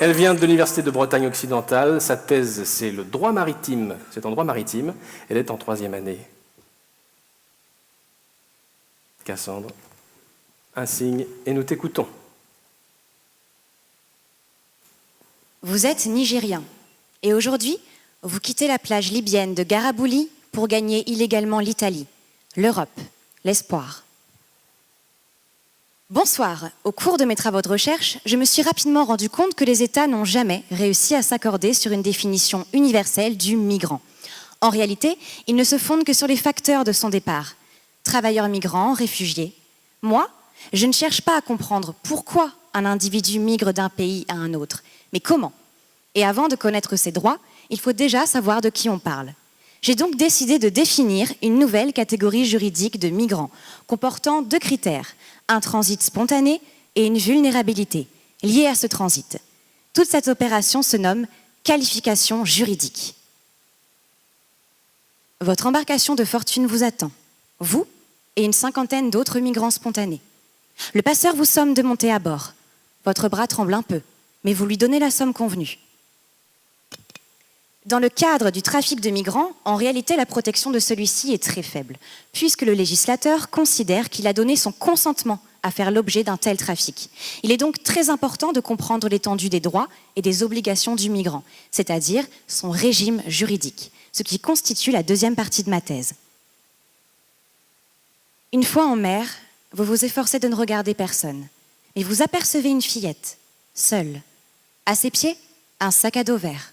Elle vient de l'Université de Bretagne occidentale. Sa thèse, c'est le droit maritime. C'est en droit maritime. Elle est en 3e année. Cassandre, un signe et nous t'écoutons. Vous êtes nigérien et aujourd'hui, vous quittez la plage libyenne de Garabouli pour gagner illégalement l'Italie, l'Europe, l'espoir. Bonsoir. Au cours de mes travaux de recherche, je me suis rapidement rendu compte que les États n'ont jamais réussi à s'accorder sur une définition universelle du migrant. En réalité, ils ne se fondent que sur les facteurs de son départ. Travailleurs migrants, réfugiés. Moi, je ne cherche pas à comprendre pourquoi un individu migre d'un pays à un autre, mais comment. Et avant de connaître ses droits, il faut déjà savoir de qui on parle. J'ai donc décidé de définir une nouvelle catégorie juridique de migrants, comportant 2 critères, un transit spontané et une vulnérabilité liée à ce transit. Toute cette opération se nomme qualification juridique. Votre embarcation de fortune vous attend, vous et une 50aine d'autres migrants spontanés. Le passeur vous somme de monter à bord. Votre bras tremble un peu, mais vous lui donnez la somme convenue. Dans le cadre du trafic de migrants, en réalité, la protection de celui-ci est très faible, puisque le législateur considère qu'il a donné son consentement à faire l'objet d'un tel trafic. Il est donc très important de comprendre l'étendue des droits et des obligations du migrant, c'est-à-dire son régime juridique, ce qui constitue la 2e partie de ma thèse. Une fois en mer, vous vous efforcez de ne regarder personne, mais vous apercevez une fillette, seule. À ses pieds, un sac à dos vert.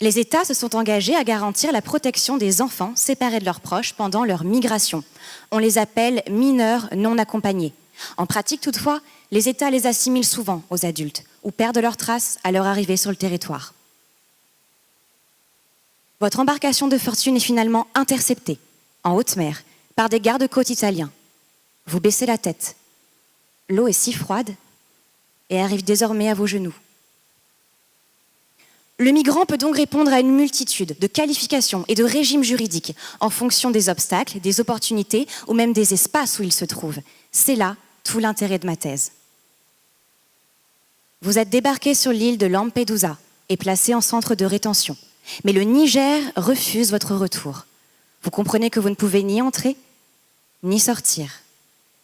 Les États se sont engagés à garantir la protection des enfants séparés de leurs proches pendant leur migration. On les appelle mineurs non accompagnés. En pratique, toutefois, les États les assimilent souvent aux adultes ou perdent leurs traces à leur arrivée sur le territoire. Votre embarcation de fortune est finalement interceptée, en haute mer, par des gardes-côtes italiens. Vous baissez la tête. L'eau est si froide et arrive désormais à vos genoux. Le migrant peut donc répondre à une multitude de qualifications et de régimes juridiques en fonction des obstacles, des opportunités ou même des espaces où il se trouve. C'est là tout l'intérêt de ma thèse. Vous êtes débarqué sur l'île de Lampedusa et placé en centre de rétention. Mais le Niger refuse votre retour. Vous comprenez que vous ne pouvez ni entrer, ni sortir.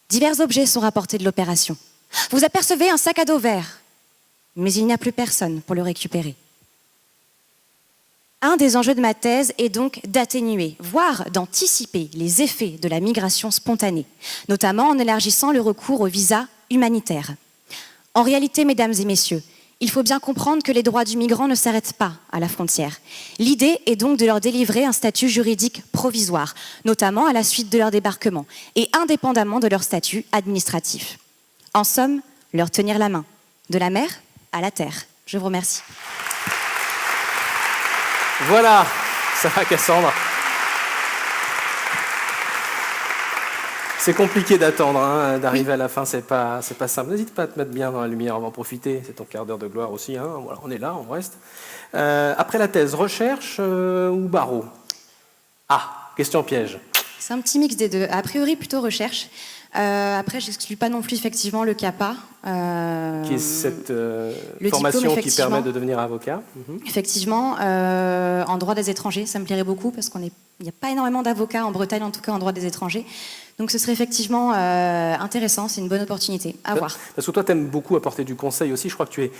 Divers objets sont rapportés de l'opération. Vous apercevez un sac à dos vert, mais il n'y a plus personne pour le récupérer. Un des enjeux de ma thèse est donc d'atténuer, voire d'anticiper les effets de la migration spontanée, notamment en élargissant le recours aux visas humanitaires. En réalité, mesdames et messieurs, il faut bien comprendre que les droits du migrant ne s'arrêtent pas à la frontière. L'idée est donc de leur délivrer un statut juridique provisoire, notamment à la suite de leur débarquement, et indépendamment de leur statut administratif. En somme, leur tenir la main, de la mer à la terre. Je vous remercie. Voilà, ça va Cassandre. C'est compliqué d'attendre, hein, d'arriver à la fin, c'est pas simple. N'hésite pas à te mettre bien dans la lumière, on va en profiter, c'est ton quart d'heure de gloire aussi. Hein. Voilà, on est là, on reste. Après la thèse, recherche ou barreau? Ah, question piège. C'est un petit mix des deux. A priori, plutôt recherche. Après, je n'exclus pas non plus effectivement le CAPA. Qui est cette formation qui permet de devenir avocat. Effectivement, en droit des étrangers, ça me plairait beaucoup parce qu'il n'y a pas énormément d'avocats en Bretagne, en tout cas en droit des étrangers. Donc ce serait effectivement intéressant, c'est une bonne opportunité à voir. Parce que toi, tu aimes beaucoup apporter du conseil aussi. Je crois que tu es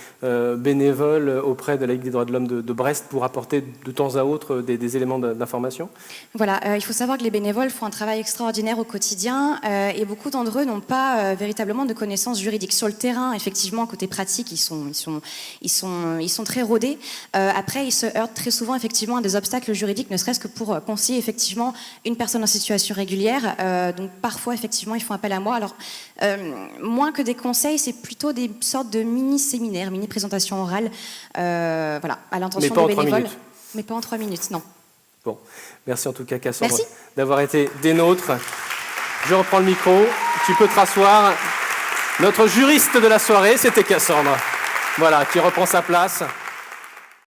bénévole auprès de la Ligue des droits de l'homme de Brest pour apporter de temps à autre des éléments d'information. Voilà, il faut savoir que les bénévoles font un travail extraordinaire au quotidien et beaucoup d'entre eux n'ont pas véritablement de connaissances juridiques. Sur le terrain, effectivement, côté pratique, ils sont très rodés. Après, ils se heurtent très souvent effectivement à des obstacles juridiques, ne serait-ce que pour conseiller effectivement une personne en situation régulière. Donc parfois, effectivement, ils font appel à moi. Alors, moins que des conseils, c'est plutôt des sortes de mini-séminaires, mini-présentations orales, voilà, à l'intention des bénévoles. Mais pas en 3 minutes, non. Bon, merci en tout cas, Cassandre, d'avoir été des nôtres. Je reprends le micro, tu peux te rasseoir. Notre juriste de la soirée, c'était Cassandre. Voilà, qui reprend sa place.